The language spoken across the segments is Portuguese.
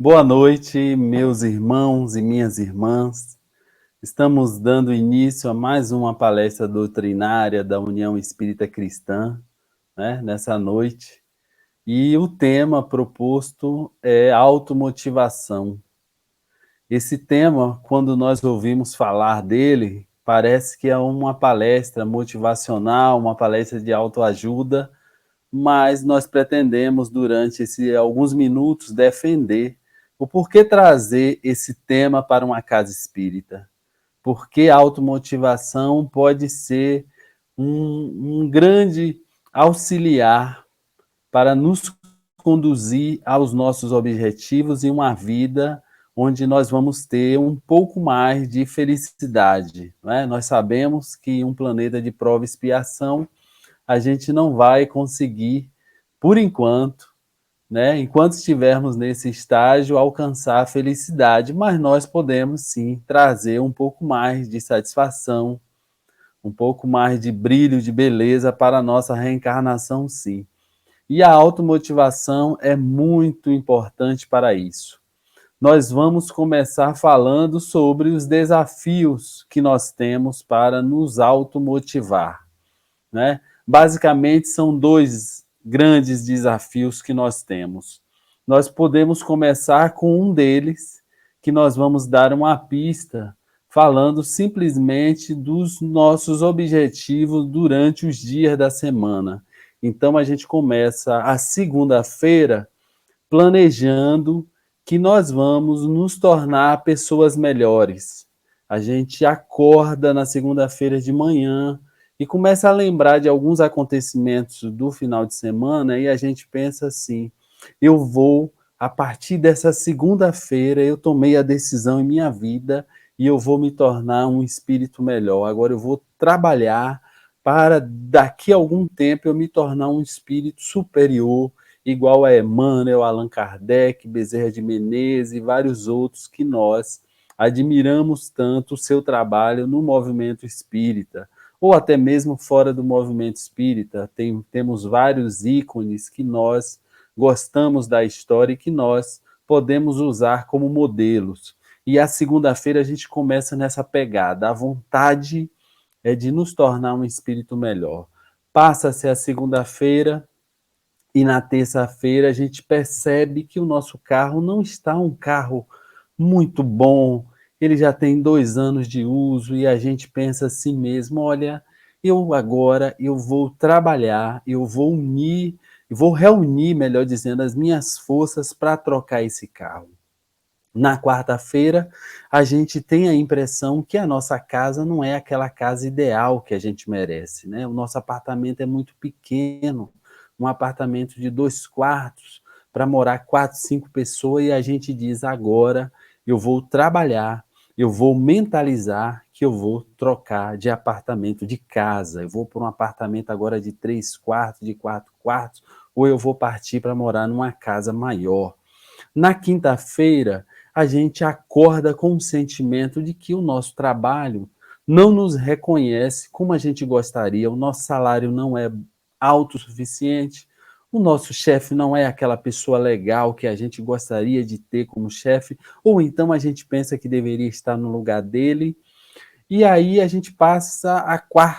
Boa noite, meus irmãos e minhas irmãs. Estamos dando início a mais uma palestra doutrinária da União Espírita Cristã, né, nessa noite. E o tema proposto é automotivação. Esse tema, quando nós ouvimos falar dele, parece que é uma palestra motivacional, uma palestra de autoajuda, mas nós pretendemos, durante alguns minutos, defender o porquê trazer esse tema para uma casa espírita. Porque a automotivação pode ser um grande auxiliar para nos conduzir aos nossos objetivos em uma vida onde nós vamos ter um pouco mais de felicidade. Não é? Nós sabemos que em um planeta de prova e expiação, a gente não vai conseguir, por enquanto, né, enquanto estivermos nesse estágio, alcançar a felicidade, mas nós podemos sim trazer um pouco mais de satisfação, um pouco mais de brilho, de beleza para a nossa reencarnação, sim. E a automotivação é muito importante para isso. Nós vamos começar falando sobre os desafios que nós temos para nos automotivar, né? Basicamente, são dois grandes desafios que nós temos. Nós podemos começar com um deles, que nós vamos dar uma pista, falando simplesmente dos nossos objetivos durante os dias da semana. Então, a gente começa a segunda-feira planejando que nós vamos nos tornar pessoas melhores. A gente acorda na segunda-feira de manhã e começa a lembrar de alguns acontecimentos do final de semana e a gente pensa assim: eu vou, a partir dessa segunda-feira, eu tomei a decisão em minha vida e eu vou me tornar um espírito melhor. Agora eu vou trabalhar para daqui a algum tempo eu me tornar um espírito superior, igual a Emmanuel, Allan Kardec, Bezerra de Menezes e vários outros que nós admiramos tanto o seu trabalho no movimento espírita, ou até mesmo fora do movimento espírita. Temos vários ícones que nós gostamos da história e que nós podemos usar como modelos. E a segunda-feira a gente começa nessa pegada, a vontade é de nos tornar um espírito melhor. Passa-se a segunda-feira, e na terça-feira a gente percebe que o nosso carro não está um carro muito bom, ele já tem 2 anos de uso e a gente pensa assim mesmo: olha, eu vou trabalhar, eu vou reunir, melhor dizendo, as minhas forças para trocar esse carro. Na quarta-feira, a gente tem a impressão que a nossa casa não é aquela casa ideal que a gente merece, né? O nosso apartamento é muito pequeno, um apartamento de 2 quartos para morar 4, 5 pessoas, e a gente diz: agora eu vou trabalhar, eu vou mentalizar que eu vou trocar de apartamento, de casa, eu vou para um apartamento agora de 3 quartos, de 4 quartos, ou eu vou partir para morar numa casa maior. Na quinta-feira, a gente acorda com o sentimento de que o nosso trabalho não nos reconhece como a gente gostaria, o nosso salário não é alto o suficiente, o nosso chefe não é aquela pessoa legal que a gente gostaria de ter como chefe, ou então a gente pensa que deveria estar no lugar dele, e aí a gente passa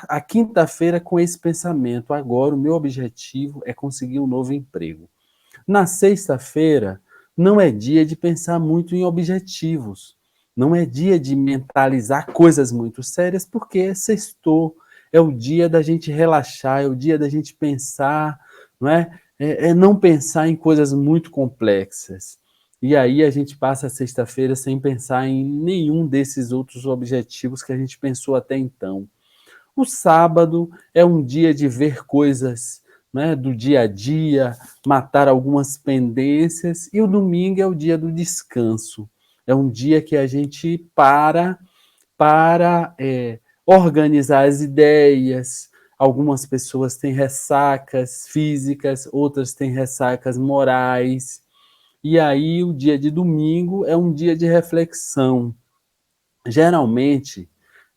a quinta-feira com esse pensamento: agora o meu objetivo é conseguir um novo emprego. Na sexta-feira, não é dia de pensar muito em objetivos, não é dia de mentalizar coisas muito sérias, porque é sextou, é o dia da gente relaxar, é o dia da gente pensar, não é? É não pensar em coisas muito complexas. E aí a gente passa a sexta-feira sem pensar em nenhum desses outros objetivos que a gente pensou até então. O sábado é um dia de ver coisas, né, do dia a dia, matar algumas pendências, e o domingo é o dia do descanso. É um dia que a gente para organizar as ideias. Algumas pessoas têm ressacas físicas, outras têm ressacas morais. E aí o dia de domingo é um dia de reflexão. Geralmente,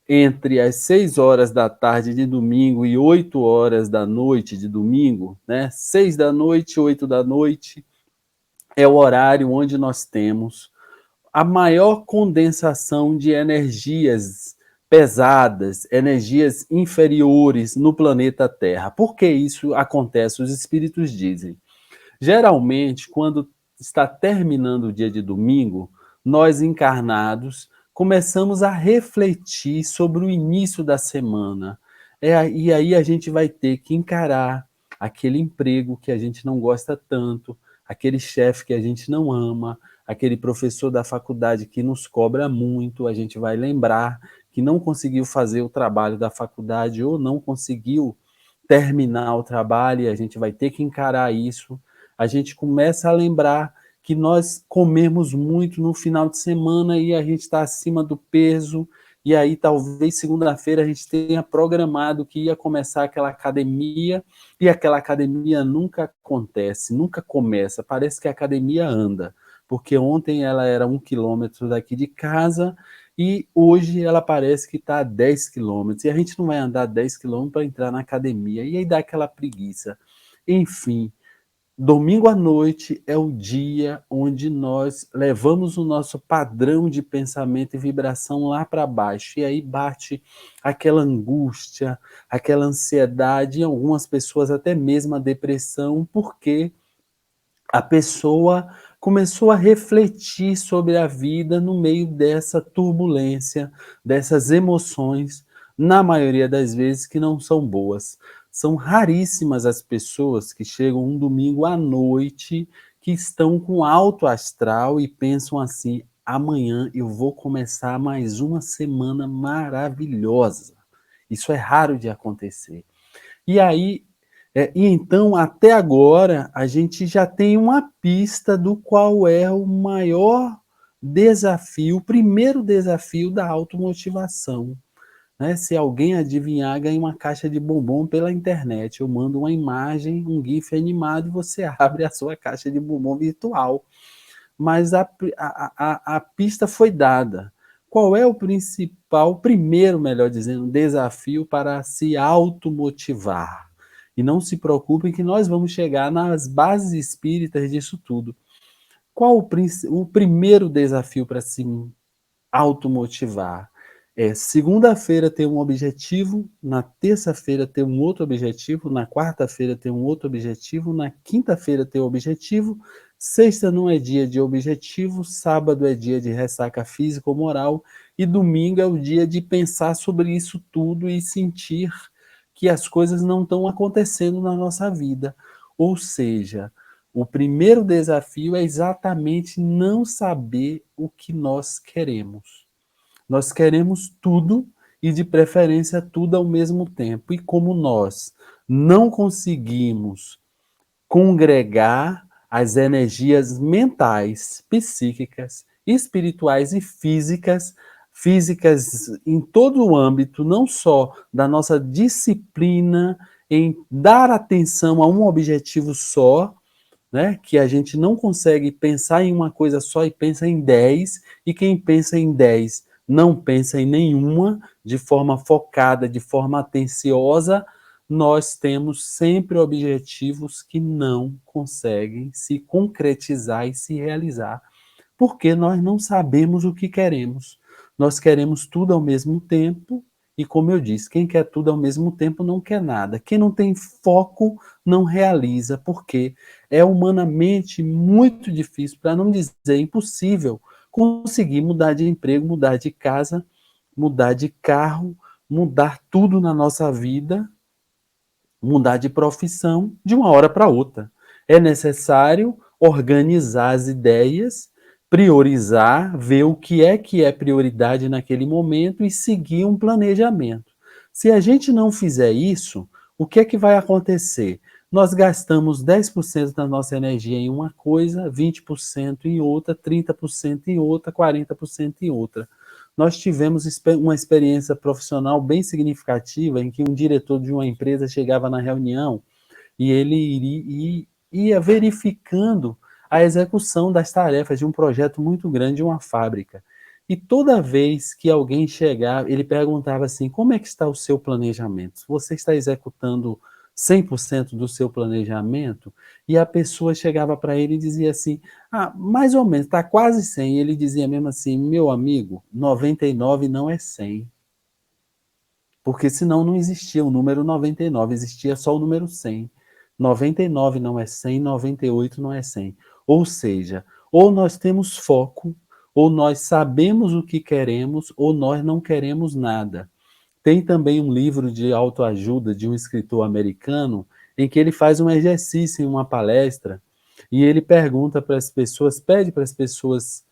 entre as 6 horas da tarde de domingo e 8 horas da noite de domingo, né? 6 da noite, 8 da noite, é o horário onde nós temos a maior condensação de energias pesadas, energias inferiores no planeta Terra. Por que isso acontece? Os espíritos dizem. Geralmente, quando está terminando o dia de domingo, nós encarnados começamos a refletir sobre o início da semana. E aí a gente vai ter que encarar aquele emprego que a gente não gosta tanto, aquele chefe que a gente não ama, aquele professor da faculdade que nos cobra muito, a gente vai lembrar que não conseguiu fazer o trabalho da faculdade ou não conseguiu terminar o trabalho e a gente vai ter que encarar isso. A gente começa a lembrar que nós comemos muito no final de semana e a gente está acima do peso, e aí talvez segunda-feira a gente tenha programado que ia começar aquela academia, e aquela academia nunca acontece, nunca começa, parece que a academia anda, porque ontem ela era 1 quilômetro daqui de casa, e hoje ela parece que está a 10 quilômetros, e a gente não vai andar 10 quilômetros para entrar na academia, e aí dá aquela preguiça. Enfim, domingo à noite é o dia onde nós levamos o nosso padrão de pensamento e vibração lá para baixo. E aí bate aquela angústia, aquela ansiedade, em algumas pessoas até mesmo a depressão, porque a pessoa começou a refletir sobre a vida no meio dessa turbulência, dessas emoções, na maioria das vezes que não são boas. São raríssimas as pessoas que chegam um domingo à noite, que estão com alto astral e pensam assim: amanhã eu vou começar mais uma semana maravilhosa. Isso é raro de acontecer. E aí, e então, até agora, a gente já tem uma pista do qual é o maior desafio, o primeiro desafio da automotivação. Né? Se alguém adivinhar, ganha uma caixa de bombom pela internet. Eu mando uma imagem, um GIF animado, e você abre a sua caixa de bombom virtual. Mas a pista foi dada. Qual é o principal, o primeiro, melhor dizendo, desafio para se automotivar? E não se preocupem que nós vamos chegar nas bases espíritas disso tudo. Qual o primeiro desafio para se automotivar? É segunda-feira ter um objetivo, na terça-feira ter um outro objetivo, na quarta-feira ter um outro objetivo, na quinta-feira ter um objetivo, sexta não é dia de objetivo, sábado é dia de ressaca física ou moral, e domingo é o dia de pensar sobre isso tudo e sentir que as coisas não estão acontecendo na nossa vida. Ou seja, o primeiro desafio é exatamente não saber o que nós queremos. Nós queremos tudo e, de preferência, tudo ao mesmo tempo. E como nós não conseguimos congregar as energias mentais, psíquicas, espirituais e físicas, físicas em todo o âmbito, não só da nossa disciplina em dar atenção a um objetivo só, né? Que a gente não consegue pensar em uma coisa só e pensa em 10, e quem pensa em 10 não pensa em nenhuma, de forma focada, de forma atenciosa, nós temos sempre objetivos que não conseguem se concretizar e se realizar, porque nós não sabemos o que queremos. Nós queremos tudo ao mesmo tempo, e como eu disse, quem quer tudo ao mesmo tempo não quer nada. Quem não tem foco não realiza, porque é humanamente muito difícil, para não dizer impossível, conseguir mudar de emprego, mudar de casa, mudar de carro, mudar tudo na nossa vida, mudar de profissão de uma hora para outra. É necessário organizar as ideias, priorizar, ver o que é prioridade naquele momento e seguir um planejamento. Se a gente não fizer isso, o que é que vai acontecer? Nós gastamos 10% da nossa energia em uma coisa, 20% em outra, 30% em outra, 40% em outra. Nós tivemos uma experiência profissional bem significativa em que um diretor de uma empresa chegava na reunião e ele ia verificando a execução das tarefas de um projeto muito grande de uma fábrica. E toda vez que alguém chegava, ele perguntava assim: como é que está o seu planejamento? Você está executando 100% do seu planejamento? E a pessoa chegava para ele e dizia assim: "Ah, mais ou menos, está quase 100". Ele dizia mesmo assim: "Meu amigo, 99 não é 100". Porque senão não existia o número 99, existia só o número 100. 99 não é 100, 98 não é 100. Ou seja, ou nós temos foco, ou nós sabemos o que queremos, ou nós não queremos nada. Tem também um livro de autoajuda de um escritor americano, em que ele faz um exercício em uma palestra, e ele pergunta para as pessoas, pede para as pessoas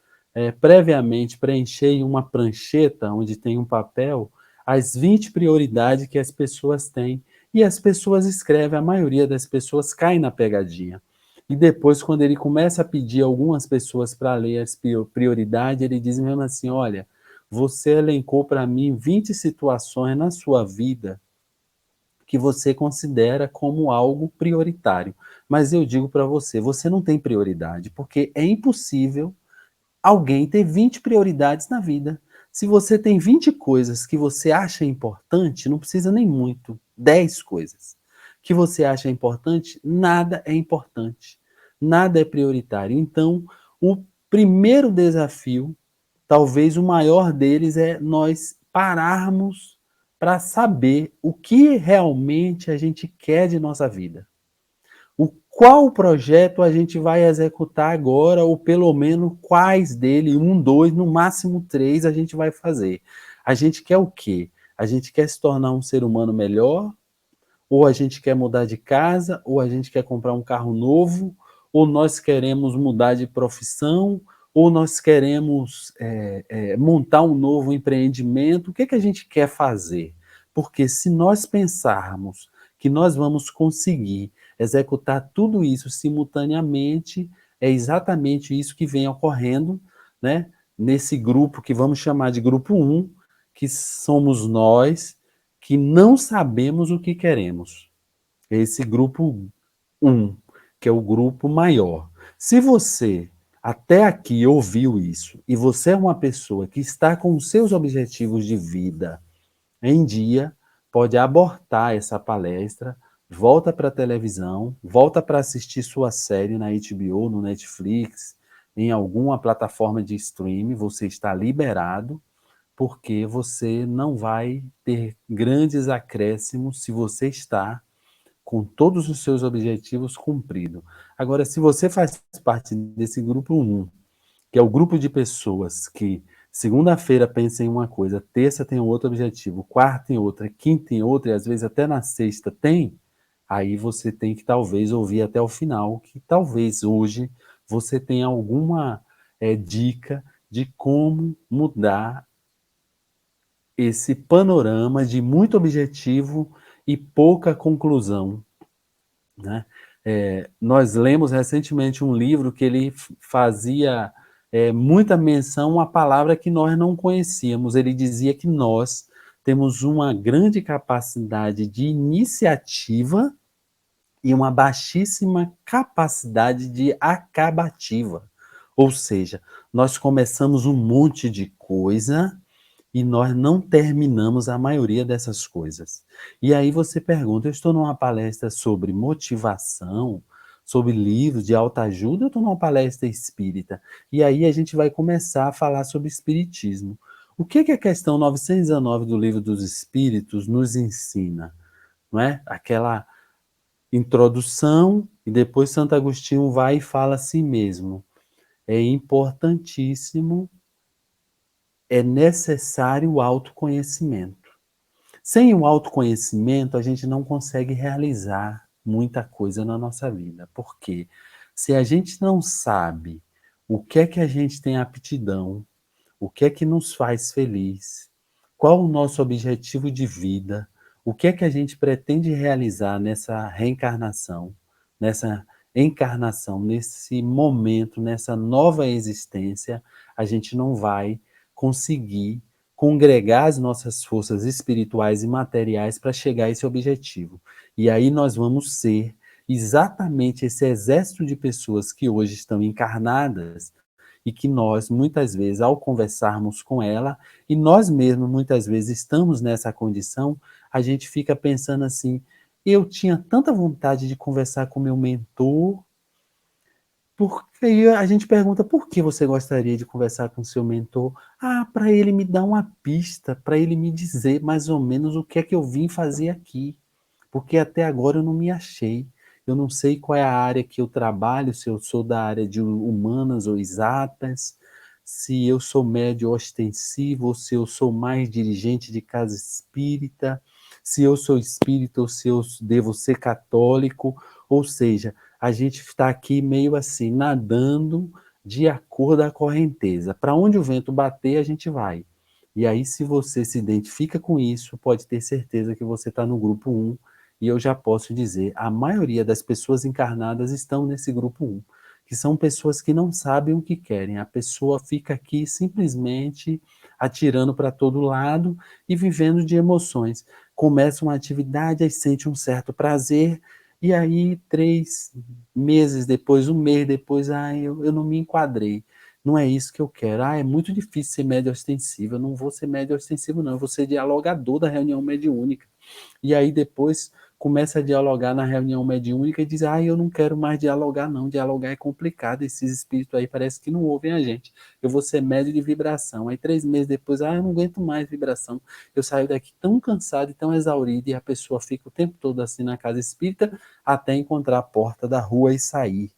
previamente preencherem uma prancheta, onde tem um papel, as 20 prioridades que as pessoas têm. E as pessoas escrevem, a maioria das pessoas cai na pegadinha. E depois, quando ele começa a pedir algumas pessoas para ler as prioridades, ele diz mesmo assim: olha, você elencou para mim 20 situações na sua vida que você considera como algo prioritário. Mas eu digo para você, você não tem prioridade, porque é impossível alguém ter 20 prioridades na vida. Se você tem 20 coisas que você acha importante, não precisa nem muito, 10 coisas que você acha importante, nada é importante, nada é prioritário. Então, o primeiro desafio, talvez o maior deles, é nós pararmos para saber o que realmente a gente quer de nossa vida. Qual projeto a gente vai executar agora, ou pelo menos quais dele, um, dois, no máximo três, a gente vai fazer. A gente quer o quê? A gente quer se tornar um ser humano melhor, ou a gente quer mudar de casa, ou a gente quer comprar um carro novo, ou nós queremos mudar de profissão, ou nós queremos montar um novo empreendimento. O que, que a gente quer fazer? Porque se nós pensarmos que nós vamos conseguir executar tudo isso simultaneamente, é exatamente isso que vem ocorrendo, né, nesse grupo que vamos chamar de grupo 1, que somos nós, que não sabemos o que queremos. Esse grupo 1, que é o grupo maior. Se você até aqui ouviu isso e você é uma pessoa que está com os seus objetivos de vida em dia, pode abortar essa palestra, volta para a televisão, volta para assistir sua série na HBO, no Netflix, em alguma plataforma de streaming, você está liberado, porque você não vai ter grandes acréscimos se você está com todos os seus objetivos cumpridos. Agora, se você faz parte desse grupo 1, que é o grupo de pessoas que segunda-feira pensa em uma coisa, terça tem outro objetivo, quarta em outra, quinta em outra, e às vezes até na sexta tem, aí você tem que talvez ouvir até o final, que talvez hoje você tenha alguma dica de como mudar esse panorama de muito objetivo e pouca conclusão, né? Nós lemos recentemente um livro que ele fazia muita menção a palavra que nós não conhecíamos. Ele dizia que nós temos uma grande capacidade de iniciativa e uma baixíssima capacidade de acabativa. Ou seja, nós começamos um monte de coisa e nós não terminamos a maioria dessas coisas. E aí você pergunta: eu estou numa palestra sobre motivação, sobre livros de autoajuda, ou eu estou numa palestra espírita? E aí a gente vai começar a falar sobre espiritismo. O que a questão 919 do Livro dos Espíritos nos ensina? Não é? Aquela introdução, e depois Santo Agostinho vai e fala a si mesmo: é importantíssimo, é necessário o autoconhecimento. Sem o autoconhecimento, a gente não consegue realizar muita coisa na nossa vida. Por quê? Se a gente não sabe o que a gente tem aptidão, o que nos faz feliz, qual o nosso objetivo de vida, o que a gente pretende realizar nessa reencarnação, nessa encarnação, nesse momento, nessa nova existência, a gente não vai conseguir congregar as nossas forças espirituais e materiais para chegar a esse objetivo. E aí nós vamos ser exatamente esse exército de pessoas que hoje estão encarnadas e que nós, muitas vezes, ao conversarmos com ela, e nós mesmos, muitas vezes, estamos nessa condição, a gente fica pensando assim: eu tinha tanta vontade de conversar com meu mentor, porque aí a gente pergunta: "Por que você gostaria de conversar com seu mentor?". "Ah, para ele me dar uma pista, para ele me dizer mais ou menos o que é que eu vim fazer aqui, porque até agora eu não me achei. Eu não sei qual é a área que eu trabalho, se eu sou da área de humanas ou exatas, se eu sou médio ostensivo ou se eu sou mais dirigente de casa espírita, se eu sou espírita ou se eu devo ser católico". Ou seja, a gente está aqui meio assim, nadando de acordo à correnteza. Para onde o vento bater, a gente vai. E aí, se você se identifica com isso, pode ter certeza que você está no grupo um. E eu já posso dizer, a maioria das pessoas encarnadas estão nesse grupo um, que são pessoas que não sabem o que querem. A pessoa fica aqui simplesmente atirando para todo lado e vivendo de emoções. Começa uma atividade, aí sente um certo prazer, e aí 3 meses depois, um mês depois, eu não me enquadrei. Não é isso que eu quero. É muito difícil ser médio ostensivo. Eu não vou ser médio ostensivo, não. Eu vou ser dialogador da reunião mediúnica. E aí depois começa a dialogar na reunião mediúnica e diz: eu não quero mais dialogar não, dialogar é complicado, esses espíritos aí parece que não ouvem a gente, eu vou ser médio de vibração". Aí 3 meses depois: eu não aguento mais vibração, eu saio daqui tão cansado e tão exaurido, e a pessoa fica o tempo todo assim na casa espírita, até encontrar a porta da rua e sair.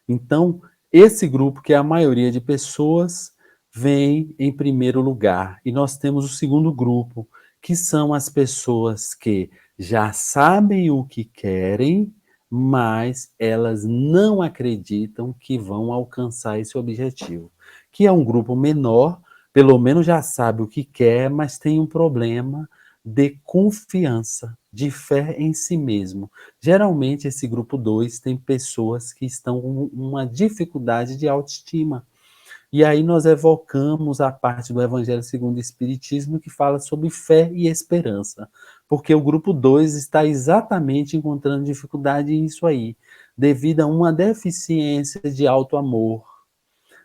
Então, esse grupo, que é a maioria de pessoas, vem em primeiro lugar. E nós temos o segundo grupo, que são as pessoas que já sabem o que querem, mas elas não acreditam que vão alcançar esse objetivo. Que é um grupo menor, pelo menos já sabe o que quer, mas tem um problema de confiança, de fé em si mesmo. Geralmente, esse grupo 2 tem pessoas que estão com uma dificuldade de autoestima. E aí nós evocamos a parte do Evangelho segundo o Espiritismo que fala sobre fé e esperança. Porque o grupo 2 está exatamente encontrando dificuldade nisso aí, devido a uma deficiência de auto-amor,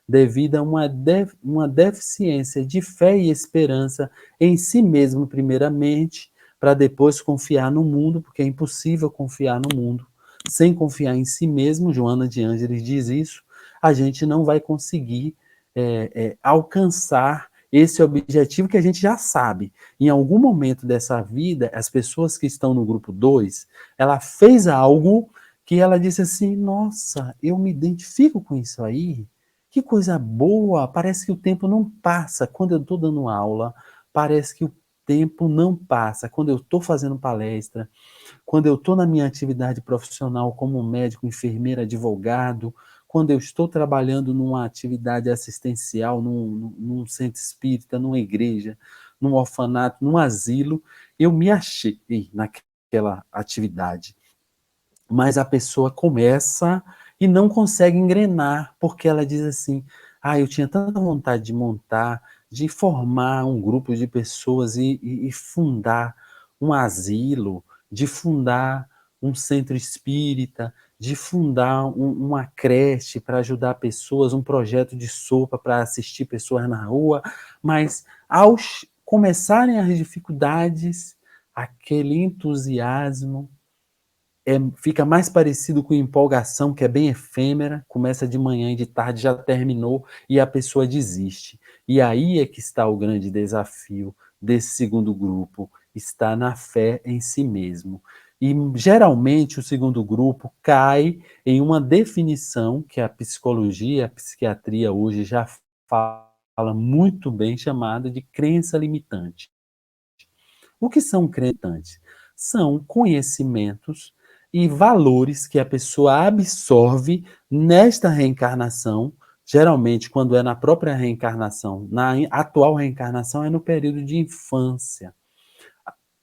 devido a uma deficiência de fé e esperança em si mesmo, primeiramente, para depois confiar no mundo, porque é impossível confiar no mundo sem confiar em si mesmo. Joana de Ângeles diz isso. A gente não vai conseguir alcançar esse objetivo que a gente já sabe. Em algum momento dessa vida, as pessoas que estão no grupo 2, ela fez algo que ela disse assim: nossa, eu me identifico com isso aí, que coisa boa, parece que o tempo não passa. Quando eu estou dando aula, parece que o tempo não passa. Quando eu estou fazendo palestra, quando eu estou na minha atividade profissional como médico, enfermeira, advogado, quando eu estou trabalhando numa atividade assistencial, num centro espírita, numa igreja, num orfanato, num asilo, eu me achei naquela atividade. Mas a pessoa começa e não consegue engrenar, porque ela diz assim: eu tinha tanta vontade de montar, de formar um grupo de pessoas e fundar um asilo, de fundar um centro espírita, de fundar uma creche para ajudar pessoas, um projeto de sopa para assistir pessoas na rua, mas ao começarem as dificuldades, aquele entusiasmo fica mais parecido com empolgação, que é bem efêmera, começa de manhã e de tarde já terminou e a pessoa desiste. E aí é que está o grande desafio desse segundo grupo, está na fé em si mesmo. E geralmente o segundo grupo cai em uma definição que a psicologia, a psiquiatria hoje já fala muito bem, chamada de crença limitante. O que são crenças limitantes? São conhecimentos e valores que a pessoa absorve nesta reencarnação, geralmente quando é na própria reencarnação, na atual reencarnação é no período de infância,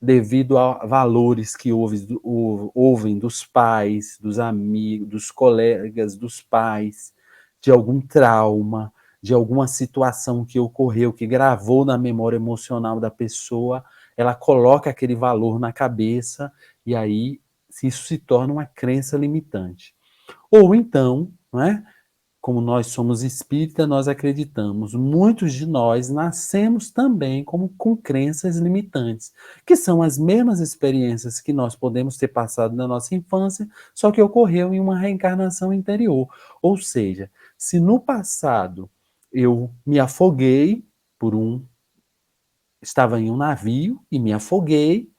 devido a valores que ouvem dos pais, dos amigos, dos colegas, dos pais, de algum trauma, de alguma situação que ocorreu, que gravou na memória emocional da pessoa, ela coloca aquele valor na cabeça e aí isso se torna uma crença limitante. Ou então, não é? como nós somos espírita, nós acreditamos. Muitos de nós nascemos também com crenças limitantes, que são as mesmas experiências que nós podemos ter passado na nossa infância, só que ocorreu em uma reencarnação interior. Ou seja, se no passado eu me afoguei por estava em um navio e me afoguei,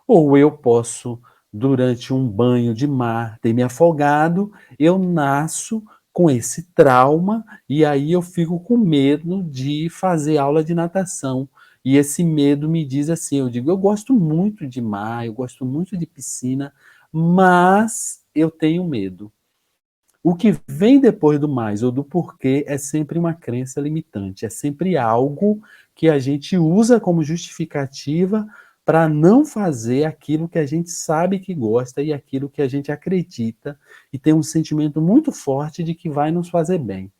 ou eu posso, durante um banho de mar, ter me afogado, eu nasço com esse trauma e aí eu fico com medo de fazer aula de natação. E esse medo me diz assim, eu digo, eu gosto muito de mar, eu gosto muito de piscina, mas eu tenho medo. O que vem depois do mais ou do porquê é sempre uma crença limitante, é sempre algo que a gente usa como justificativa para não fazer aquilo que a gente sabe que gosta e aquilo que a gente acredita e tem um sentimento muito forte de que vai nos fazer bem.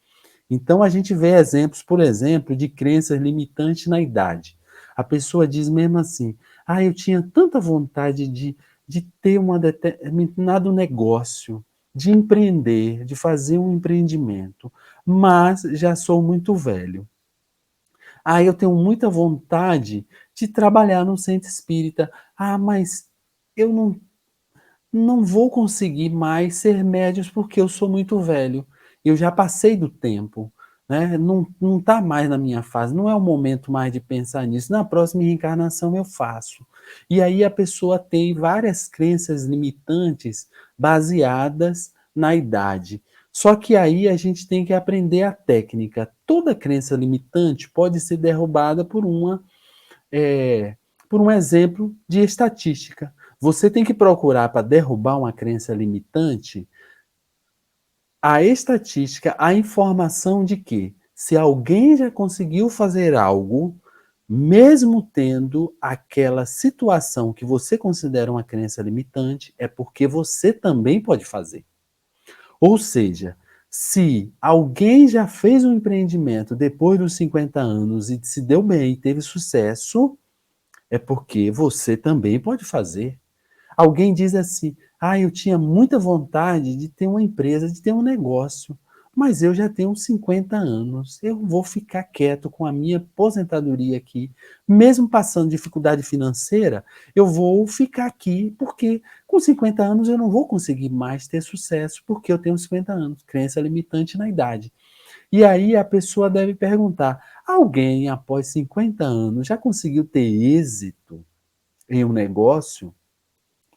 Então a gente vê exemplos, por exemplo, de crenças limitantes na idade. A pessoa diz mesmo assim: ah, eu tinha tanta vontade de ter um determinado negócio, de empreender, de fazer um empreendimento, mas já sou muito velho. Ah, eu tenho muita vontade de trabalhar no centro espírita. Ah, mas eu não vou conseguir mais ser médios porque eu sou muito velho. Eu já passei do tempo, né? Não está mais na minha fase, não é o momento mais de pensar nisso. Na próxima reencarnação eu faço. E aí a pessoa tem várias crenças limitantes baseadas na idade. Só que aí a gente tem que aprender a técnica. Toda crença limitante pode ser derrubada por um exemplo de estatística. Você tem que procurar para derrubar uma crença limitante a estatística, a informação de que se alguém já conseguiu fazer algo, mesmo tendo aquela situação que você considera uma crença limitante, é porque você também pode fazer. Ou seja, se alguém já fez um empreendimento depois dos 50 anos e se deu bem, teve sucesso, é porque você também pode fazer. Alguém diz assim: ah, eu tinha muita vontade de ter uma empresa, de ter um negócio, mas eu já tenho 50 anos, eu vou ficar quieto com a minha aposentadoria aqui, mesmo passando dificuldade financeira, eu vou ficar aqui, porque com 50 anos eu não vou conseguir mais ter sucesso, porque eu tenho 50 anos, crença limitante na idade. E aí a pessoa deve perguntar: alguém após 50 anos já conseguiu ter êxito em um negócio?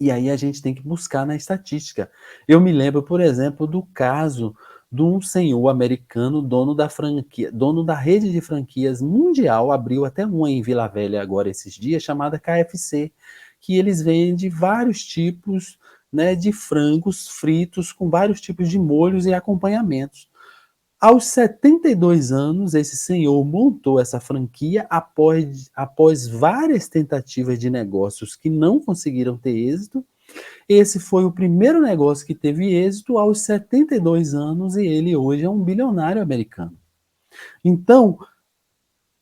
E aí a gente tem que buscar na estatística. Eu me lembro, por exemplo, do caso de um senhor americano, dono da franquia, dono da rede de franquias mundial, abriu até uma em Vila Velha agora esses dias, chamada KFC, que eles vendem vários tipos, né, de frangos fritos com vários tipos de molhos e acompanhamentos. Aos 72 anos, esse senhor montou essa franquia após várias tentativas de negócios que não conseguiram ter êxito. Esse foi o primeiro negócio que teve êxito aos 72 anos e ele hoje é um bilionário americano. Então,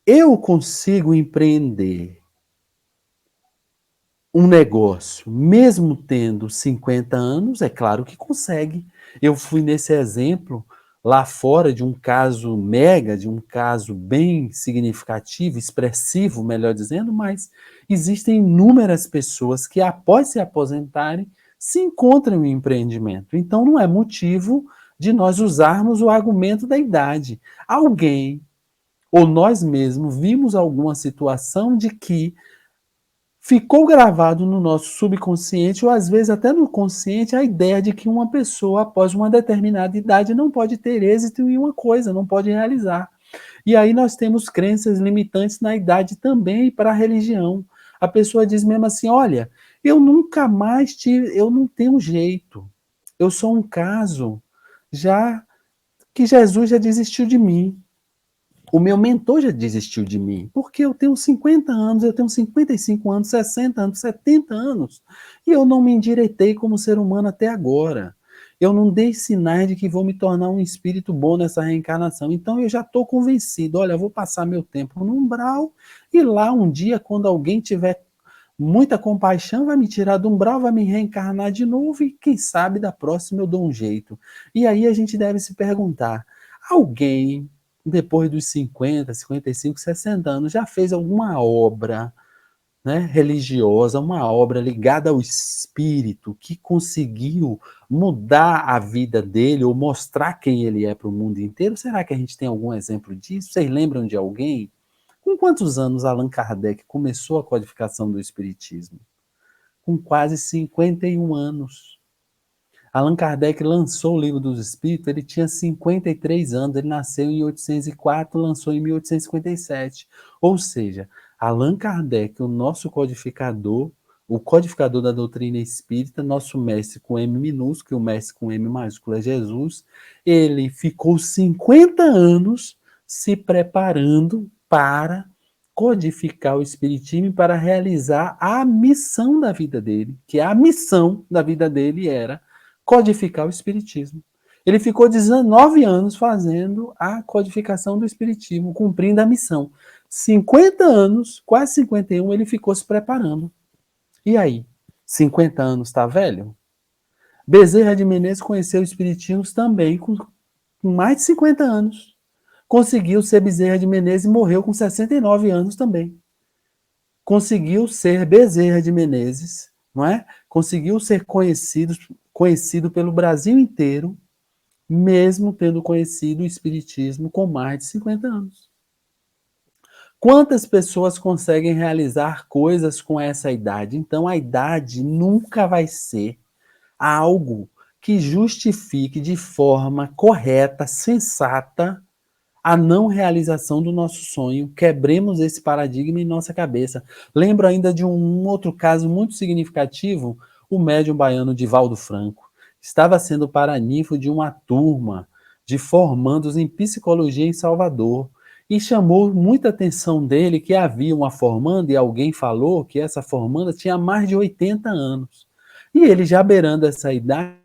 eu consigo empreender um negócio, mesmo tendo 50 anos, é claro que consegue. Eu fui nesse exemplo lá fora de um caso mega, de um caso bem significativo, expressivo, melhor dizendo, mas existem inúmeras pessoas que, após se aposentarem, se encontram em empreendimento. Então, não é motivo de nós usarmos o argumento da idade. Alguém, ou nós mesmos, vimos alguma situação de que ficou gravado no nosso subconsciente, ou às vezes até no consciente, a ideia de que uma pessoa, após uma determinada idade, não pode ter êxito em uma coisa, não pode realizar. E aí nós temos crenças limitantes na idade também para a religião. A pessoa diz mesmo assim: olha, eu nunca mais tive, eu não tenho jeito. Eu sou um caso já que Jesus já desistiu de mim. O meu mentor já desistiu de mim, porque eu tenho 50 anos, eu tenho 55 anos, 60 anos, 70 anos, e eu não me endireitei como ser humano até agora. Eu não dei sinais de que vou me tornar um espírito bom nessa reencarnação. Então eu já estou convencido, olha, eu vou passar meu tempo no umbral, e lá um dia, quando alguém tiver muita compaixão, vai me tirar do umbral, vai me reencarnar de novo, e quem sabe da próxima eu dou um jeito. E aí a gente deve se perguntar: Alguém, depois dos 50, 55, 60 anos, já fez alguma obra, né, religiosa, uma obra ligada ao espírito, que conseguiu mudar a vida dele ou mostrar quem ele é para o mundo inteiro? Será que a gente tem algum exemplo disso? Vocês lembram de alguém? Com quantos anos Allan Kardec começou a codificação do espiritismo? Com quase 51 anos. Allan Kardec lançou o Livro dos Espíritos, ele tinha 53 anos, ele nasceu em 1804, lançou em 1857. Ou seja, Allan Kardec, o nosso codificador, o codificador da doutrina espírita, nosso mestre com M minúsculo, o mestre com M maiúsculo é Jesus, ele ficou 50 anos se preparando para codificar o espiritismo para realizar a missão da vida dele, que a missão da vida dele era codificar o espiritismo. Ele ficou 19 anos fazendo a codificação do espiritismo, cumprindo a missão. 50 anos, quase 51, ele ficou se preparando. E aí? 50 anos está velho? Bezerra de Menezes conheceu o espiritismo também com mais de 50 anos. Conseguiu ser Bezerra de Menezes e morreu com 69 anos também. Conseguiu ser Bezerra de Menezes, não é? Conseguiu ser conhecido pelo Brasil inteiro, mesmo tendo conhecido o Espiritismo com mais de 50 anos. Quantas pessoas conseguem realizar coisas com essa idade? Então, a idade nunca vai ser algo que justifique de forma correta, sensata, a não realização do nosso sonho. Quebremos esse paradigma em nossa cabeça. Lembro ainda de um outro caso muito significativo, o médium baiano Divaldo Franco. Estava sendo paraninfo de uma turma de formandos em psicologia em Salvador. E chamou muita atenção dele que havia uma formanda e alguém falou que essa formanda tinha mais de 80 anos. E ele já beirando essa idade,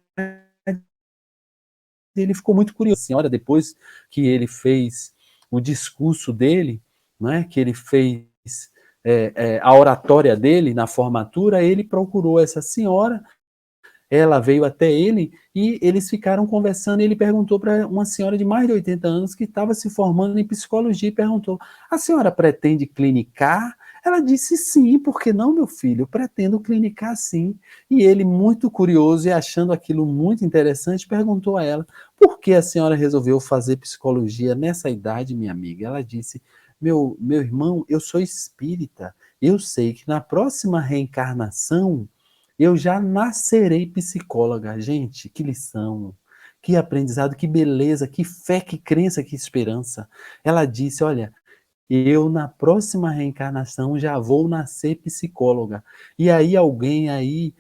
ele ficou muito curioso. A senhora, depois que ele fez o discurso dele, né, que ele fez a oratória dele na formatura, ele procurou essa senhora, ela veio até ele e eles ficaram conversando. E ele perguntou para uma senhora de mais de 80 anos que estava se formando em psicologia e perguntou: a senhora pretende clinicar? Ela disse sim, por que não, meu filho? Eu pretendo clinicar sim. E ele, muito curioso e achando aquilo muito interessante, perguntou a ela: por que a senhora resolveu fazer psicologia nessa idade, minha amiga? Ela disse: meu irmão, eu sou espírita. Eu sei que na próxima reencarnação eu já nascerei psicóloga. Gente, que lição, que aprendizado, que beleza, que fé, que crença, que esperança. Ela disse: olha, eu na próxima reencarnação já vou nascer psicóloga. E aí alguém aí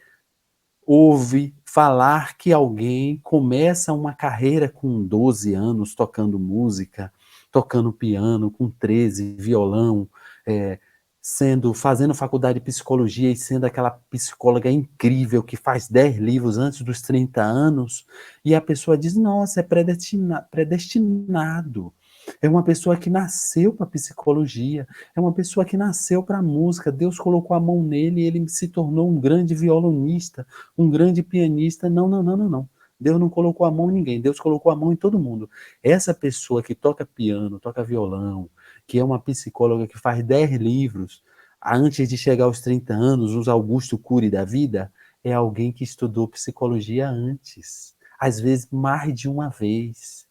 ouve falar que alguém começa uma carreira com 12 anos tocando música, tocando piano, com 13, violão, é, fazendo faculdade de psicologia e sendo aquela psicóloga incrível que faz 10 livros antes dos 30 anos, e a pessoa diz: nossa, é predestinado. É uma pessoa que nasceu para psicologia, é uma pessoa que nasceu para música. Deus colocou a mão nele e ele se tornou um grande violonista, um grande pianista. Não, não, não, não, não. Deus não colocou a mão em ninguém, Deus colocou a mão em todo mundo. Essa pessoa que toca piano, toca violão, que é uma psicóloga que faz 10 livros, antes de chegar aos 30 anos, os Augusto Cury da vida, é alguém que estudou psicologia antes, às vezes mais de uma vez.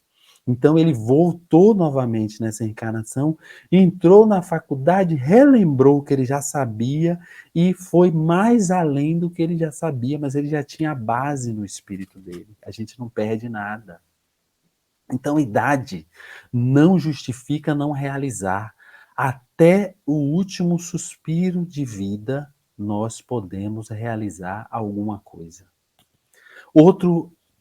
Então ele voltou novamente nessa encarnação, entrou na faculdade, relembrou o que ele já sabia e foi mais além do que ele já sabia, mas ele já tinha a base no espírito dele. A gente não perde nada. Então, idade não justifica não realizar. Até o último suspiro de vida, nós podemos realizar alguma coisa.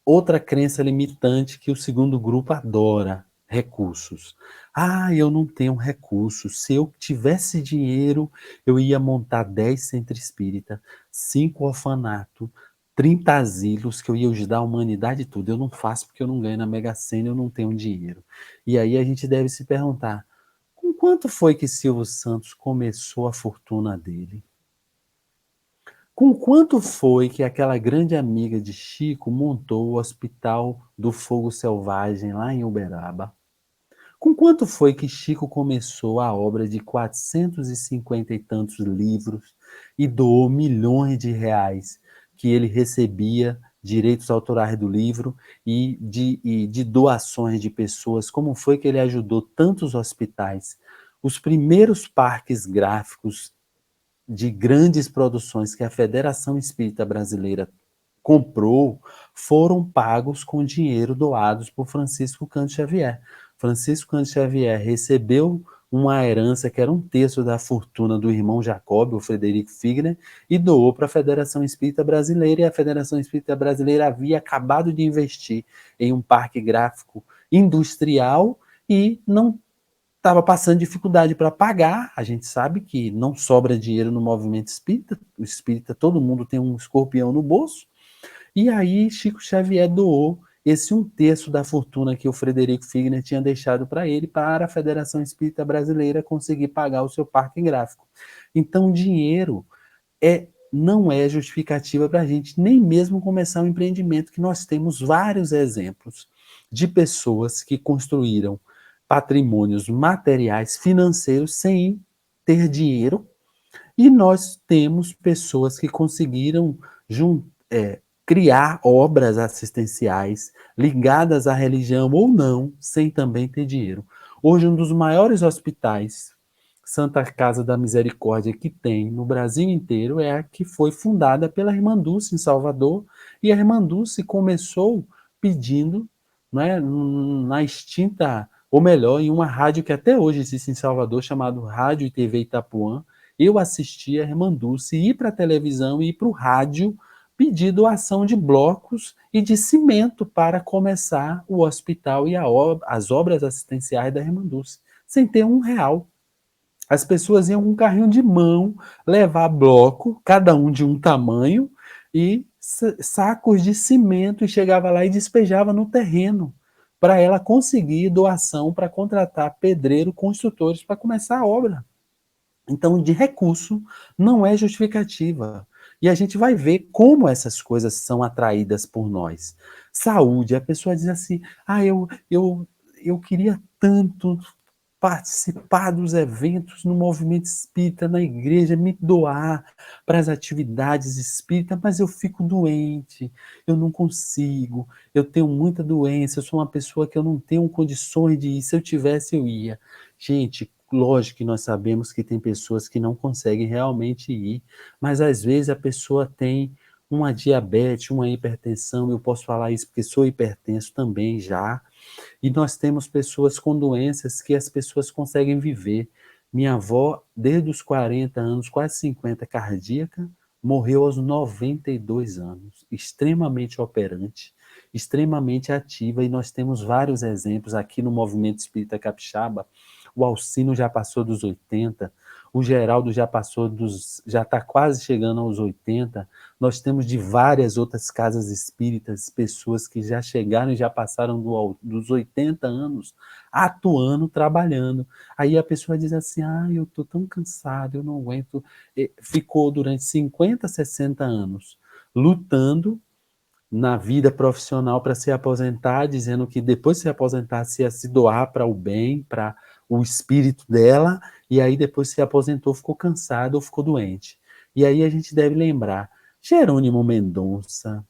Outra crença limitante que o segundo grupo adora: recursos. Ah, eu não tenho recursos. Se eu tivesse dinheiro, eu ia montar 10 centros espírita, 5 orfanatos, 30 asilos, que eu ia ajudar a humanidade tudo. Eu não faço porque eu não ganho na Mega Sena, eu não tenho dinheiro. E aí a gente deve se perguntar: com quanto foi que Silvio Santos começou a fortuna dele? Com quanto foi que aquela grande amiga de Chico montou o Hospital do Fogo Selvagem lá em Uberaba? Com quanto foi que Chico começou a obra de 450 e tantos livros e doou milhões de reais que ele recebia direitos autorais do livro e de doações de pessoas? Como foi que ele ajudou tantos hospitais? Os primeiros parques gráficos de grandes produções que a Federação Espírita Brasileira comprou foram pagos com dinheiro doados por Francisco Cândido Xavier. Francisco Cândido Xavier recebeu uma herança que era um terço da fortuna do irmão Jacob, o Frederico Figner, e doou para a Federação Espírita Brasileira, e a Federação Espírita Brasileira havia acabado de investir em um parque gráfico industrial e não estava passando dificuldade para pagar. A gente sabe que não sobra dinheiro no movimento espírita, o espírita, todo mundo tem um escorpião no bolso, e aí Chico Xavier doou esse um terço da fortuna que o Frederico Figner tinha deixado para ele, para a Federação Espírita Brasileira conseguir pagar o seu parque gráfico. Então, dinheiro não é justificativa para a gente nem mesmo começar um empreendimento, que nós temos vários exemplos de pessoas que construíram patrimônios materiais, financeiros, sem ter dinheiro, e nós temos pessoas que conseguiram criar obras assistenciais ligadas à religião ou não, sem também ter dinheiro. Hoje, um dos maiores hospitais, Santa Casa da Misericórdia, que tem no Brasil inteiro, é a que foi fundada pela Irmã Dulce, em Salvador, e a Irmã Dulce começou pedindo, né, na extinta, ou melhor, em uma rádio que até hoje existe em Salvador, chamado Rádio e TV Itapuã. Eu assisti a Irmã Dulce ir para a televisão e ir para o rádio pedir doação de blocos e de cimento para começar o hospital e as obras assistenciais da Irmã Dulce, sem ter R$ 1. As pessoas iam com um carrinho de mão levar bloco, cada um de um tamanho, e sacos de cimento, e chegava lá e despejava no terreno, para ela conseguir doação para contratar pedreiro, construtores para começar a obra. Então, de recurso não é justificativa. E a gente vai ver como essas coisas são atraídas por nós. Saúde, a pessoa diz assim: ah, eu queria tanto participar dos eventos no movimento espírita, na igreja, me doar para as atividades espíritas, mas eu fico doente, eu não consigo, eu tenho muita doença, eu sou uma pessoa que eu não tenho condições de ir, se eu tivesse eu ia. Gente, lógico que nós sabemos que tem pessoas que não conseguem realmente ir, mas às vezes a pessoa tem uma diabetes, uma hipertensão, eu posso falar isso porque sou hipertenso também já, e nós temos pessoas com doenças que as pessoas conseguem viver. Minha avó, desde os 40 anos, quase 50, cardíaca, morreu aos 92 anos, extremamente operante, extremamente ativa, e nós temos vários exemplos aqui no Movimento Espírita Capixaba. O Alcino já passou dos 80, o Geraldo já está quase chegando aos 80. Nós temos de várias outras casas espíritas, pessoas que já chegaram e já passaram dos 80 anos, atuando, trabalhando. Aí a pessoa diz assim: ah, eu estou tão cansado, eu não aguento. Ficou durante 50, 60 anos lutando na vida profissional para se aposentar, dizendo que depois de se aposentar se ia se doar para o bem, para o espírito dela, e aí depois se aposentou, ficou cansado ou ficou doente. E aí a gente deve lembrar, Jerônimo Mendonça.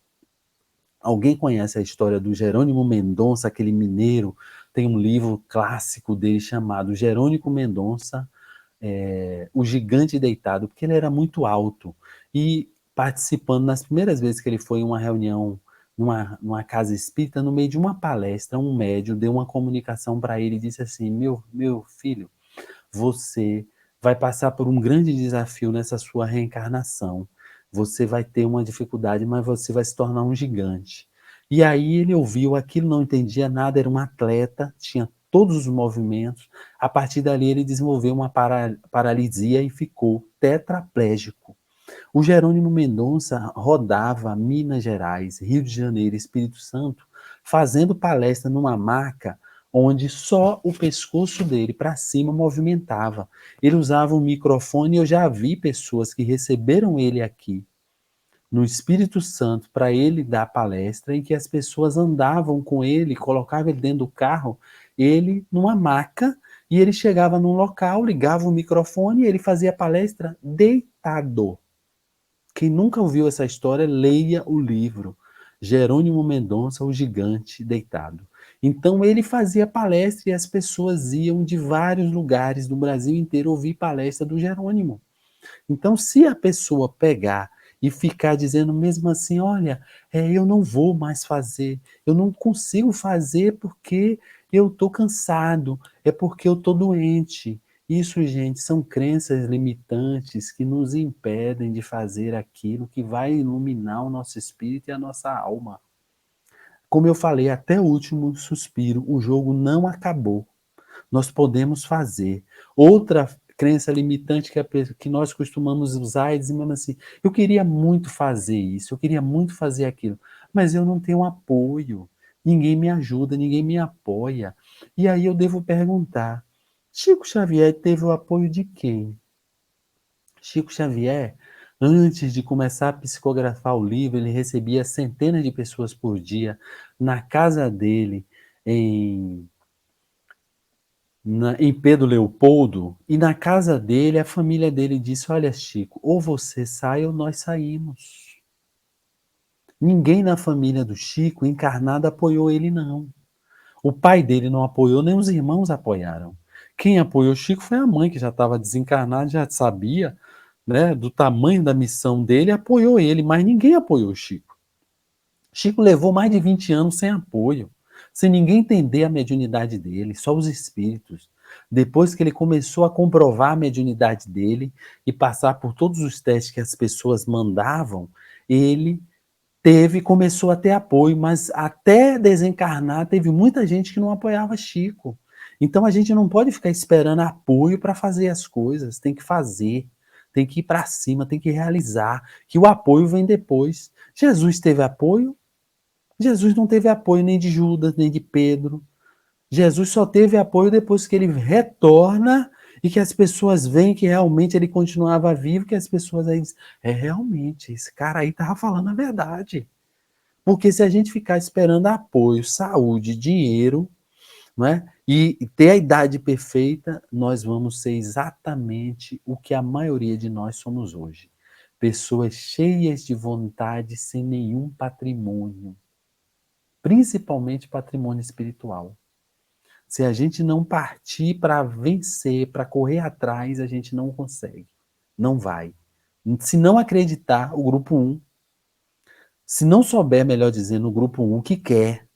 Alguém conhece a história do Jerônimo Mendonça, aquele mineiro? Tem um livro clássico dele chamado Jerônimo Mendonça, O Gigante Deitado, porque ele era muito alto. E participando, nas primeiras vezes que ele foi em uma reunião, numa casa espírita, no meio de uma palestra, um médium deu uma comunicação para ele e disse assim: meu filho, você vai passar por um grande desafio nessa sua reencarnação. Você vai ter uma dificuldade, mas você vai se tornar um gigante. E aí ele ouviu aquilo, não entendia nada, era um atleta, tinha todos os movimentos. A partir dali ele desenvolveu uma paralisia e ficou tetraplégico. O Jerônimo Mendonça rodava Minas Gerais, Rio de Janeiro, Espírito Santo, fazendo palestra numa maca onde só o pescoço dele para cima movimentava. Ele usava um microfone e eu já vi pessoas que receberam ele aqui no Espírito Santo para ele dar palestra, em que as pessoas andavam com ele, colocavam ele dentro do carro, ele numa maca, e ele chegava num local, ligava o microfone e ele fazia a palestra deitado. Quem nunca ouviu essa história, leia o livro. Jerônimo Mendonça, o gigante deitado. Então ele fazia palestra e as pessoas iam de vários lugares do Brasil inteiro ouvir palestra do Jerônimo. Então, se a pessoa pegar e ficar dizendo mesmo assim, olha, eu não vou mais fazer, eu não consigo fazer porque eu estou cansado, é porque eu estou doente. Isso, gente, são crenças limitantes que nos impedem de fazer aquilo que vai iluminar o nosso espírito e a nossa alma. Como eu falei, até o último suspiro, o jogo não acabou. Nós podemos fazer. Outra crença limitante que nós costumamos usar é dizer assim, eu queria muito fazer isso, eu queria muito fazer aquilo, mas eu não tenho apoio, ninguém me ajuda, ninguém me apoia. E aí eu devo perguntar, Chico Xavier teve o apoio de quem? Chico Xavier, antes de começar a psicografar o livro, ele recebia centenas de pessoas por dia na casa dele, em em Pedro Leopoldo, e na casa dele, a família dele disse: olha, Chico, ou você sai ou nós saímos. Ninguém na família do Chico encarnado apoiou ele, não. O pai dele não apoiou, nem os irmãos apoiaram. Quem apoiou o Chico foi a mãe, que já estava desencarnada, já sabia, né, do tamanho da missão dele, apoiou ele, mas ninguém apoiou o Chico. Chico levou mais de 20 anos sem apoio, sem ninguém entender a mediunidade dele, só os espíritos. Depois que ele começou a comprovar a mediunidade dele e passar por todos os testes que as pessoas mandavam, ele começou a ter apoio, mas até desencarnar teve muita gente que não apoiava Chico. Então a gente não pode ficar esperando apoio para fazer as coisas, tem que fazer, tem que ir para cima, tem que realizar, que o apoio vem depois. Jesus teve apoio? Jesus não teve apoio nem de Judas, nem de Pedro. Jesus só teve apoio depois que ele retorna e que as pessoas veem que realmente ele continuava vivo, que as pessoas aí dizem, realmente, esse cara aí estava falando a verdade. Porque se a gente ficar esperando apoio, saúde, dinheiro, não é? E ter a idade perfeita, nós vamos ser exatamente o que a maioria de nós somos hoje. Pessoas cheias de vontade, sem nenhum patrimônio, principalmente patrimônio espiritual. Se a gente não partir para vencer, para correr atrás, a gente não consegue. Não vai. Se não acreditar, o grupo 1, se não souber, melhor dizendo, o grupo 1 que quer,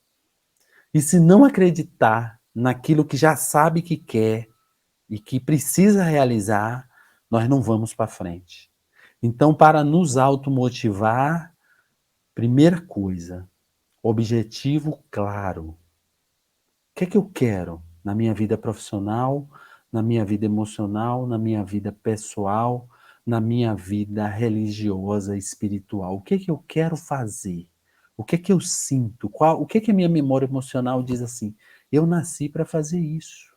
e se não acreditar naquilo que já sabe que quer e que precisa realizar, nós não vamos para frente. Então, para nos automotivar, primeira coisa, objetivo claro. O que é que eu quero na minha vida profissional, na minha vida emocional, na minha vida pessoal, na minha vida religiosa, espiritual? O que é que eu quero fazer? O que é que eu sinto? O que é que a minha memória emocional diz assim? Eu nasci para fazer isso.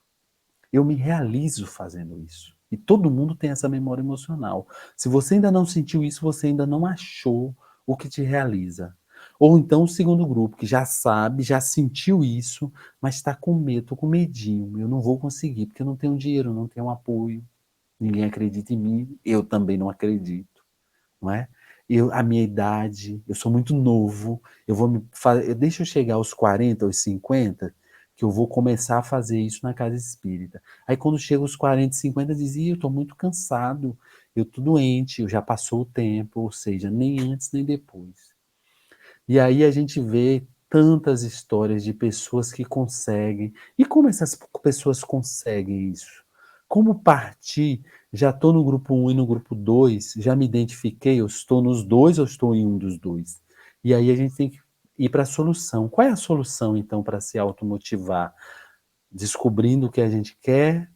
Eu me realizo fazendo isso. E todo mundo tem essa memória emocional. Se você ainda não sentiu isso, você ainda não achou o que te realiza. Ou então o segundo grupo, que já sabe, já sentiu isso, mas está com medo, estou com medinho, eu não vou conseguir, porque eu não tenho dinheiro, não tenho apoio, ninguém acredita em mim, eu também não acredito, não é? A minha idade, eu sou muito novo, deixa eu chegar aos 40, aos 50, que eu vou começar a fazer isso na casa espírita. Aí quando chega aos 40, 50, dizia, eu estou muito cansado, eu estou doente, eu já passou o tempo, ou seja, nem antes nem depois. E aí a gente vê tantas histórias de pessoas que conseguem. E como essas pessoas conseguem isso? Como partir? Já estou no grupo 1 e no grupo 2, já me identifiquei, eu estou nos dois ou estou em um dos dois? E aí a gente tem que ir para a solução. Qual é a solução, então, para se automotivar? Descobrindo o que a gente quer,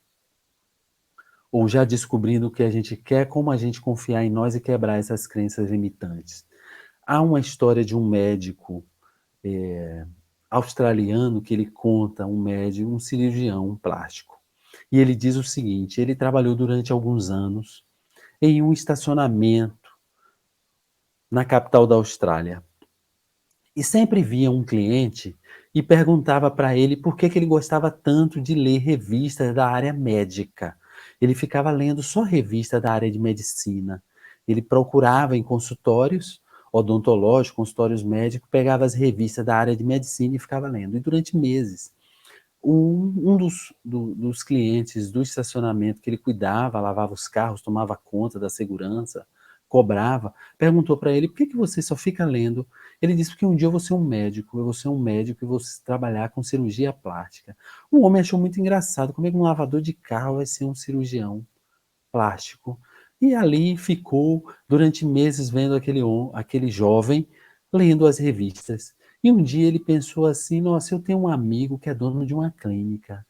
ou já descobrindo o que a gente quer, como a gente confiar em nós e quebrar essas crenças limitantes? Há uma história de um médico australiano que ele conta, um médico, um cirurgião, um plástico. E ele diz o seguinte: ele trabalhou durante alguns anos em um estacionamento na capital da Austrália. E sempre via um cliente e perguntava para ele por que ele gostava tanto de ler revistas da área médica. Ele ficava lendo só revista da área de medicina. Ele procurava em consultórios odontológicos, consultórios médicos, pegava as revistas da área de medicina e ficava lendo. E durante meses, um dos clientes do estacionamento que ele cuidava, lavava os carros, tomava conta da segurança, cobrava, perguntou para ele: "Por que você só fica lendo?" Ele disse: "Porque um dia eu vou ser um médico, eu vou ser um médico e vou trabalhar com cirurgia plástica." O homem achou muito engraçado, como é que um lavador de carro vai ser um cirurgião plástico? E ali ficou durante meses vendo aquele jovem lendo as revistas. E um dia ele pensou assim: "Nossa, eu tenho um amigo que é dono de uma clínica.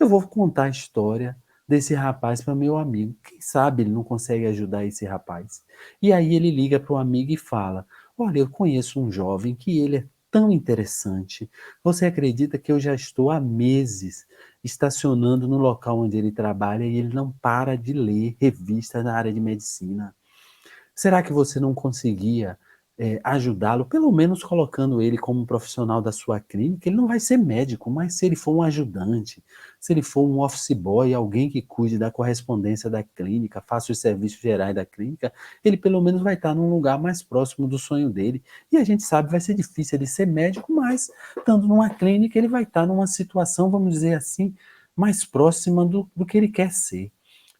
Eu vou contar a história desse rapaz para meu amigo. Quem sabe ele não consegue ajudar esse rapaz." E aí ele liga para o amigo e fala: "Olha, eu conheço um jovem que ele é tão interessante. Você acredita que eu já estou há meses estacionando no local onde ele trabalha e ele não para de ler revistas na área de medicina. Será que você não conseguia, ajudá-lo, pelo menos colocando ele como um profissional da sua clínica? Ele não vai ser médico, mas se ele for um ajudante, se ele for um office boy, alguém que cuide da correspondência da clínica, faça os serviços gerais da clínica, ele pelo menos vai estar num lugar mais próximo do sonho dele. E a gente sabe, vai ser difícil ele ser médico, mas estando numa clínica, ele vai estar numa situação, vamos dizer assim, mais próxima do que ele quer ser."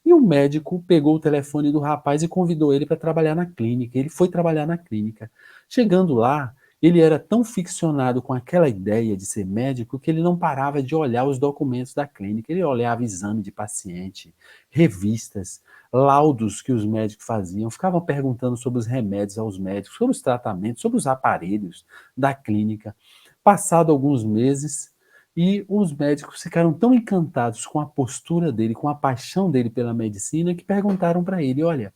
E o médico pegou o telefone do rapaz e convidou ele para trabalhar na clínica. Ele foi trabalhar na clínica. Chegando lá, ele era tão ficcionado com aquela ideia de ser médico que ele não parava de olhar os documentos da clínica. Ele olhava exame de paciente, revistas, laudos que os médicos faziam, ficavam perguntando sobre os remédios aos médicos, sobre os tratamentos, sobre os aparelhos da clínica. Passado alguns meses, e os médicos ficaram tão encantados com a postura dele, com a paixão dele pela medicina, que perguntaram para ele: "Olha,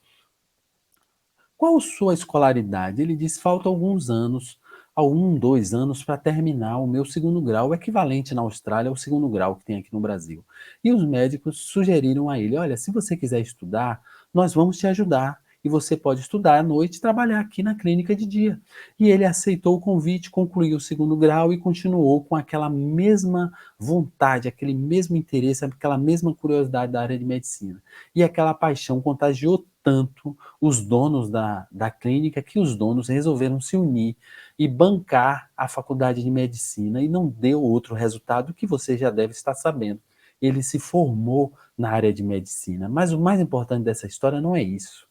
qual sua escolaridade?" Ele disse: "Falta alguns anos, algum 2 anos para terminar o meu segundo grau", o equivalente na Austrália ao segundo grau que tem aqui no Brasil. E os médicos sugeriram a ele: "Olha, se você quiser estudar, nós vamos te ajudar. E você pode estudar à noite e trabalhar aqui na clínica de dia." E ele aceitou o convite, concluiu o segundo grau e continuou com aquela mesma vontade, aquele mesmo interesse, aquela mesma curiosidade da área de medicina. E aquela paixão contagiou tanto os donos da clínica, que os donos resolveram se unir e bancar a faculdade de medicina, e não deu outro resultado que você já deve estar sabendo. Ele se formou na área de medicina, mas o mais importante dessa história não é isso.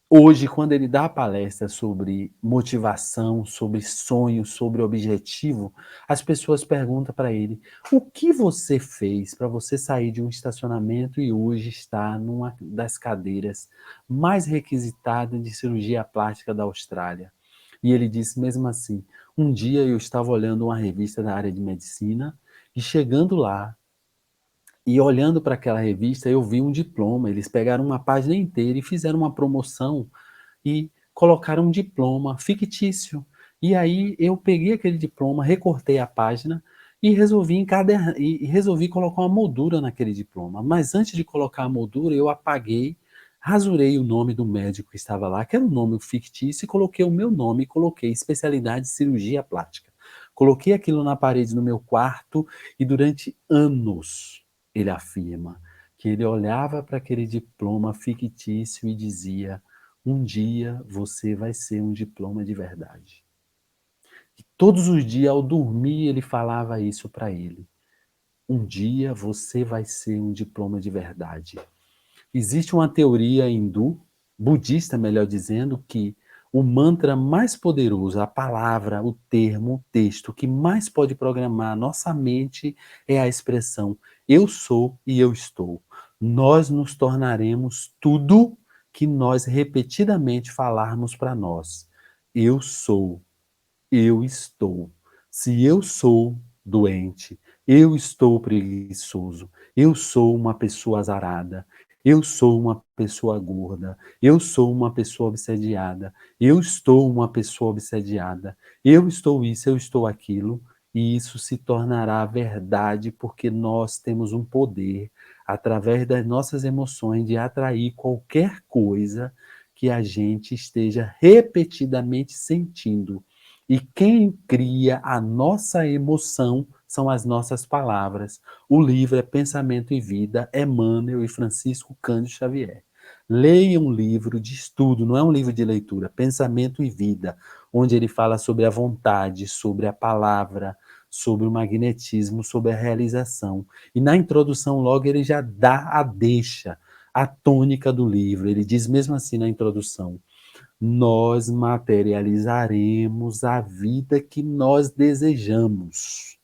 Hoje, quando ele dá palestra sobre motivação, sobre sonho, sobre objetivo, as pessoas perguntam para ele: "O que você fez para você sair de um estacionamento e hoje estar numa das cadeiras mais requisitadas de cirurgia plástica da Austrália?" E ele disse mesmo assim: "Um dia eu estava olhando uma revista da área de medicina e chegando lá e olhando para aquela revista, eu vi um diploma. Eles pegaram uma página inteira e fizeram uma promoção e colocaram um diploma fictício. E aí eu peguei aquele diploma, recortei a página e resolvi colocar uma moldura naquele diploma. Mas antes de colocar a moldura, eu apaguei, rasurei o nome do médico que estava lá, que era um nome fictício, e coloquei o meu nome, e coloquei especialidade cirurgia plástica. Coloquei aquilo na parede do meu quarto e durante anos, ele afirma, que ele olhava para aquele diploma fictício e dizia: "Um dia você vai ser um diploma de verdade." E todos os dias, ao dormir, ele falava isso para ele: "Um dia você vai ser um diploma de verdade." Existe uma teoria hindu, budista, melhor dizendo, que o mantra mais poderoso, a palavra, o termo, o texto que mais pode programar a nossa mente é a expressão "eu sou e eu estou." Nós nos tornaremos tudo que nós repetidamente falarmos para nós. Eu sou, eu estou. Se eu sou doente, eu estou preguiçoso, eu sou uma pessoa azarada, eu sou uma pessoa gorda, eu sou uma pessoa obsediada, eu estou uma pessoa obsediada, eu estou isso, eu estou aquilo, e isso se tornará verdade porque nós temos um poder, através das nossas emoções, de atrair qualquer coisa que a gente esteja repetidamente sentindo. E quem cria a nossa emoção são as nossas palavras. O livro é Pensamento e Vida, Emmanuel e Francisco Cândido Xavier. Leia um livro de estudo, não é um livro de leitura, Pensamento e Vida, onde ele fala sobre a vontade, sobre a palavra, sobre o magnetismo, sobre a realização. E na introdução, logo, ele já dá a deixa, a tônica do livro. Ele diz mesmo assim na introdução: nós materializaremos a vida que nós desejamos.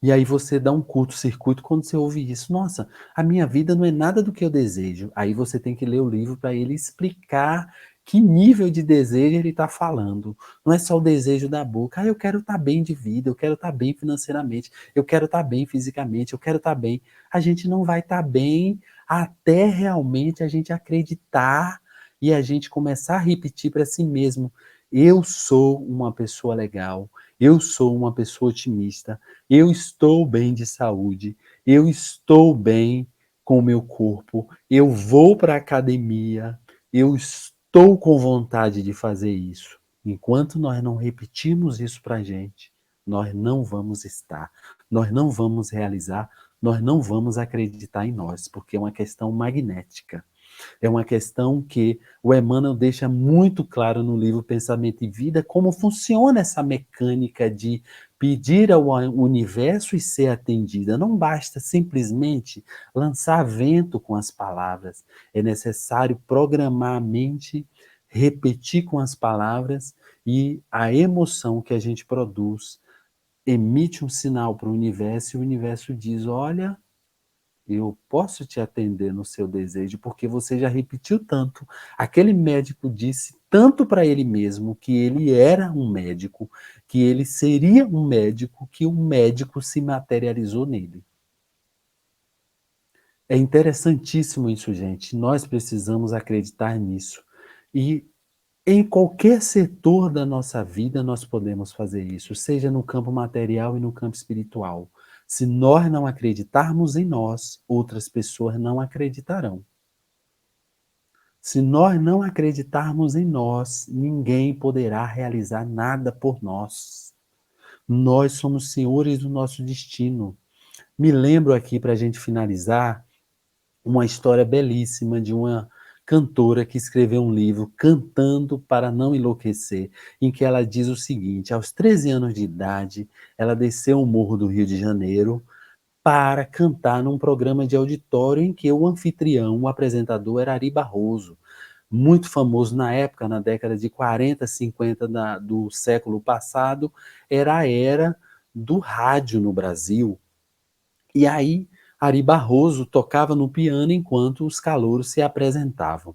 E aí você dá um curto-circuito quando você ouve isso. Nossa, a minha vida não é nada do que eu desejo. Aí você tem que ler o livro para ele explicar que nível de desejo ele está falando. Não é só o desejo da boca. Ah, eu quero estar bem de vida, eu quero estar bem financeiramente, eu quero estar bem fisicamente, eu quero estar bem. A gente não vai estar bem até realmente a gente acreditar e a gente começar a repetir para si mesmo: eu sou uma pessoa legal, eu sou uma pessoa otimista, eu estou bem de saúde, eu estou bem com o meu corpo, eu vou para a academia, eu estou com vontade de fazer isso. Enquanto nós não repetirmos isso para a gente, nós não vamos estar, nós não vamos realizar, nós não vamos acreditar em nós, porque é uma questão magnética. É uma questão que o Emmanuel deixa muito claro no livro Pensamento e Vida como funciona essa mecânica de pedir ao universo e ser atendida. Não basta simplesmente lançar vento com as palavras. É necessário programar a mente, repetir com as palavras e a emoção que a gente produz emite um sinal para o universo e o universo diz: olha, eu posso te atender no seu desejo, porque você já repetiu tanto. Aquele médico disse tanto para ele mesmo que ele era um médico, que ele seria um médico, que o médico se materializou nele. É interessantíssimo isso, gente. Nós precisamos acreditar nisso. E em qualquer setor da nossa vida nós podemos fazer isso, seja no campo material e no campo espiritual. Se nós não acreditarmos em nós, outras pessoas não acreditarão. Se nós não acreditarmos em nós, ninguém poderá realizar nada por nós. Nós somos senhores do nosso destino. Me lembro aqui, para a gente finalizar, uma história belíssima de uma cantora que escreveu um livro, Cantando para Não Enlouquecer, em que ela diz o seguinte: aos 13 anos de idade, ela desceu o morro do Rio de Janeiro para cantar num programa de auditório em que o anfitrião, o apresentador, era Ari Barroso, muito famoso na época, na década de 40, 50 do século passado, era a era do rádio no Brasil. E aí, Ari Barroso tocava no piano enquanto os calouros se apresentavam.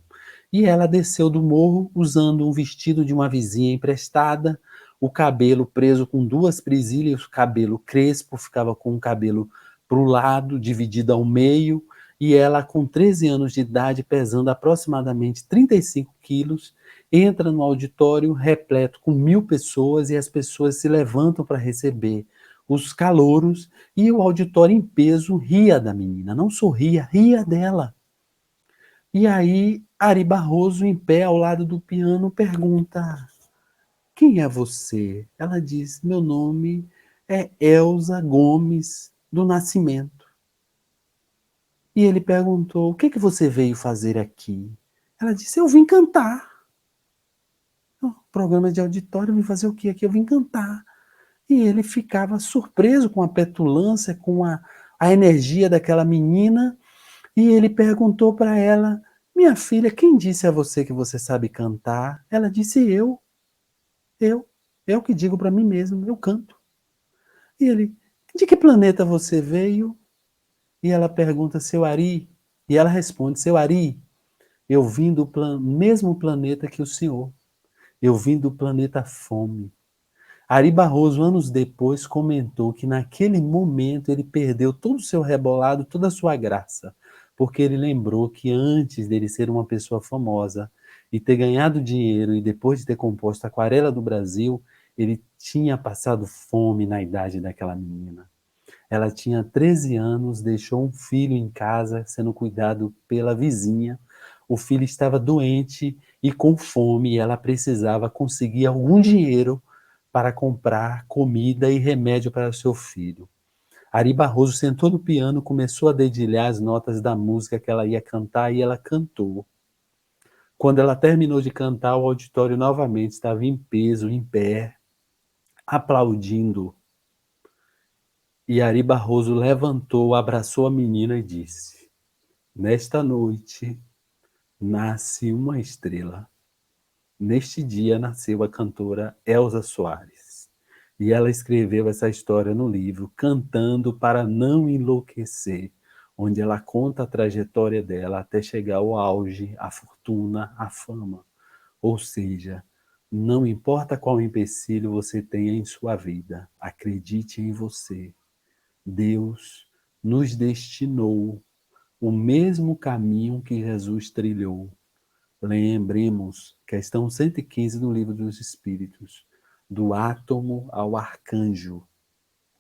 E ela desceu do morro usando um vestido de uma vizinha emprestada, o cabelo preso com duas presilhas, o cabelo crespo, ficava com o cabelo para o lado, dividido ao meio, e ela, com 13 anos de idade, pesando aproximadamente 35 quilos, entra no auditório repleto com 1.000 pessoas e as pessoas se levantam para receber os calouros e o auditório em peso ria da menina, não sorria, ria dela. E aí, Ari Barroso, em pé ao lado do piano, pergunta: quem é você? Ela diz: meu nome é Elza Gomes do Nascimento. E ele perguntou: o que você veio fazer aqui? Ela disse: eu vim cantar. Oh, programa de auditório, eu vim fazer o quê aqui? Eu vim cantar. E ele ficava surpreso com a petulância, com a energia daquela menina, e ele perguntou para ela: minha filha, quem disse a você que você sabe cantar? Ela disse: eu, eu que digo para mim mesmo, eu canto. E ele: de que planeta você veio? E ela pergunta: seu Ari? E ela responde: seu Ari, eu vim do mesmo planeta que o senhor, eu vim do planeta Fome. Ari Barroso, anos depois, comentou que naquele momento ele perdeu todo o seu rebolado, toda a sua graça, porque ele lembrou que antes dele ser uma pessoa famosa e ter ganhado dinheiro e depois de ter composto a Aquarela do Brasil, ele tinha passado fome na idade daquela menina. Ela tinha 13 anos, deixou um filho em casa, sendo cuidado pela vizinha. O filho estava doente e com fome, e ela precisava conseguir algum dinheiro para comprar comida e remédio para o seu filho. Ari Barroso sentou no piano, começou a dedilhar as notas da música que ela ia cantar e ela cantou. Quando ela terminou de cantar, o auditório novamente estava em peso, em pé, aplaudindo. E Ari Barroso levantou, abraçou a menina e disse: Nesta noite nasce uma estrela. Neste dia nasceu a cantora Elza Soares. E ela escreveu essa história no livro Cantando para Não Enlouquecer, onde ela conta a trajetória dela até chegar ao auge, à fortuna, à fama. Ou seja, não importa qual empecilho você tenha em sua vida, acredite em você. Deus nos destinou o mesmo caminho que Jesus trilhou. Lembremos, questão 115 no Livro dos Espíritos, do átomo ao arcanjo.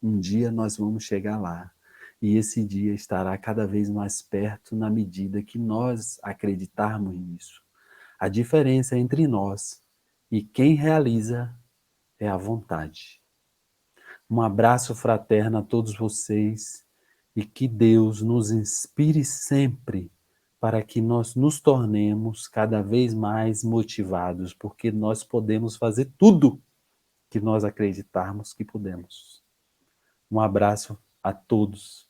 Um dia nós vamos chegar lá. E esse dia estará cada vez mais perto na medida que nós acreditarmos nisso. A diferença entre nós e quem realiza é a vontade. Um abraço fraterno a todos vocês e que Deus nos inspire sempre para que nós nos tornemos cada vez mais motivados, porque nós podemos fazer tudo que nós acreditarmos que podemos. Um abraço a todos.